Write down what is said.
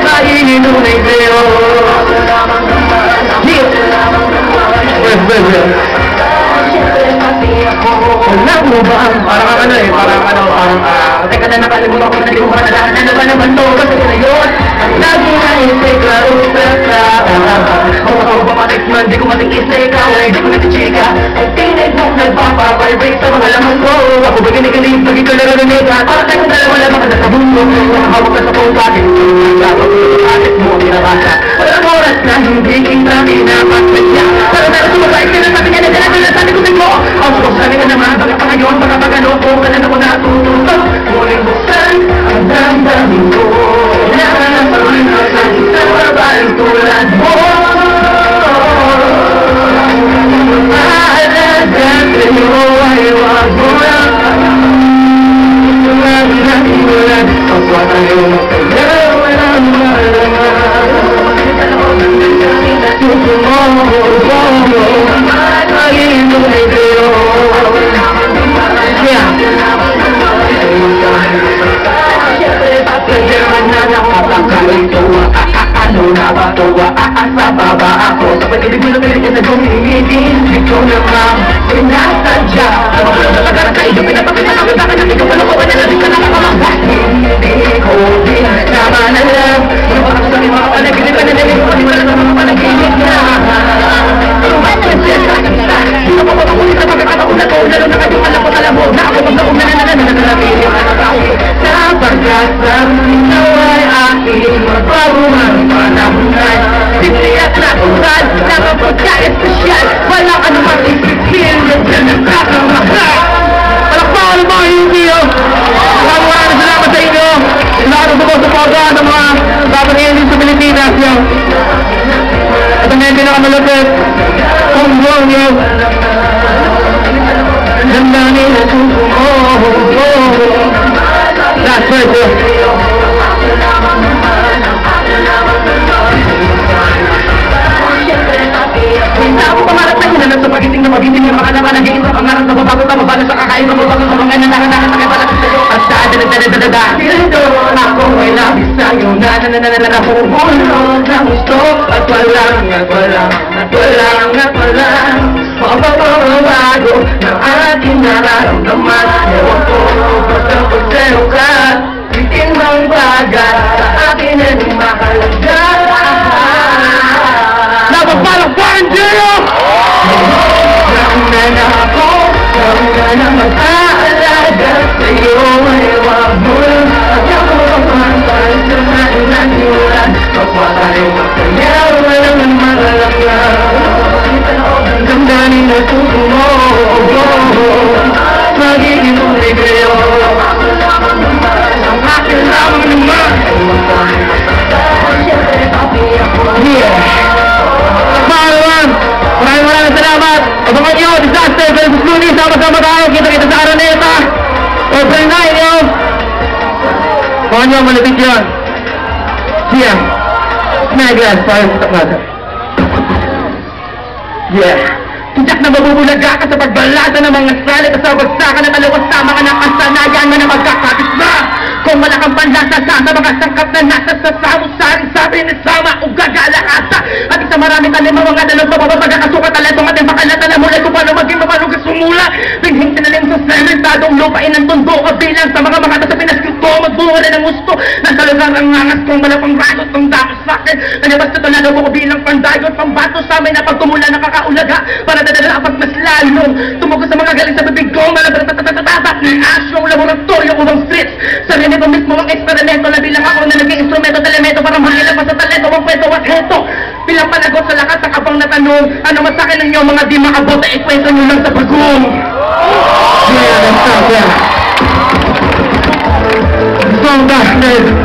Naiinunay sa'yo. Alam mo ba? Parang ano eh, teka na nakalimutan ko na di mo matalahan. Ano ba naman to? Kasi ngayon lagi na laro sa kung bumalik man, di ko matikis na ikaw. Di ko natichika ay tinig mong nagpapavibrate sa mga laman ko. Ako ba ginigalig, pag ikaw nararinig at para tayong dalawa lamang na sa mundo. Nakahawak ka sa phone patin, atit mo ang binabasa. Walang oras na hindi kita pinapasya. Pero sumabay ka na sabi niya na dalaga na sabi ko mo. Ang sabi ka naman, bakit pa ngayon, baka magano ko ka na ako natutulog. Muling buksan ang damdamin ko. Nakakapagin na sa isang babaeng tulad mo. Mahalagang sa'yo ay wag mo lang. Tulad na tulad, kapwa tayo magkaya, walang malaman. Tuso mo, naiinunay sa'yo. Kaya na nakapagkalito. Ano na ba ito? Aasa ba ba ako? Sa pag-ibig mo na pilit ka na gumigitin. Ikaw naman sinasadya. Ano ba lang talaga na kayo? Pinapakita kami bakit na ikaw pala ko ba nalalit ka na nakamangkas? Hindi ko din naman alam. Ano ba ako sa aking mga panaginip ka na nalip ko? Di wala sa mga panaginip na. Ano ba ito? Ito po ako sa pagkakataon na to. Lalo na kayong alam mo na ako pagkaon na nanananapiling sapagkat ang ikaw ay aking magpagumang panamunay. Simple at natural na kapagka-espesyal. Walang anumang isipin na nagkakamahal. Palakpakan ng mga hindi maraming salamat sa inyo. Lahat ng sumusuporta ng mga dapat ngayon sa Pilipinas. Ito ngayon pinakamalapit kung buong nyo. Ganda nila suso mo. Last verse. Hindi ako pangarap na yun. Sa pagiting na magiting yung mga naman naging sa pangarap na babago ka mabala sa kakain na babago sa mga nanananakan na pala at sa dadadadadada. Dito ako ay labis sa'yo na pupuno na gusto at walang mababago ng ating nararamdaman. Ewan ko basta pagsero ka bitin mang bagay sa akin ay mahalaga. Napapalakpakan sa'yo! Nauna ako, nauna na mag-aalaga sa'yo ay wag mo lang at ako pamantay sa naniwala. Kapwa tayo magkaya, walang malalaga. Ang damdamin na suso mo, magiging umigreyo. Ang akin lamang naman. Yeah! Maraming salamat. Abangan nyo, Disaster versus Looney. Sama-sama tayo. Kita-kita sa Araneta. April 9 nyo. Abangan nyo, malapit yun. Siya. Snaglas. Parang putak natin. Yeah. Tiyak na mabubulaga ka sa pagbalata ng mga salit sa bagsakan at alawas sa mga nakasanayan mo na magkakapit na. Kung wala kang panlasa sa mga sangkap na nasa sasamu-sari sabi ni Sama o gagalahasa. At isa maraming talim mga dalag mababagakasukat taletong ating bakalata na mula kung paano maging mamalugis sumula. Pinghing sinalim sa sementadong lupain ng tondo kabilang sa mga sa pinaskil ko magbunga na ng gusto. Nasa lugar ang ngangas kong malapang ragot ng dapat sa akin. Nanyabas na talado ko bilang pandagot pambato sa amin na pagtumula nakakaulaga para dadala kapag mas lalong tumugo sa mga galing sa bibig ko malabratatatatatatat ng asyong laboratorio ubang streets. Sarili ko mismo ang eksperimento na bilang ako na naging instrumento elemento para mahilap pa sa talento ang kwento at heto bilang panagot sa lakas ng abang na tanong ano masakin ninyo mga di maabot ay ikwento nyo lang sa pagong. Yeah, that's not bad. Song Darkness.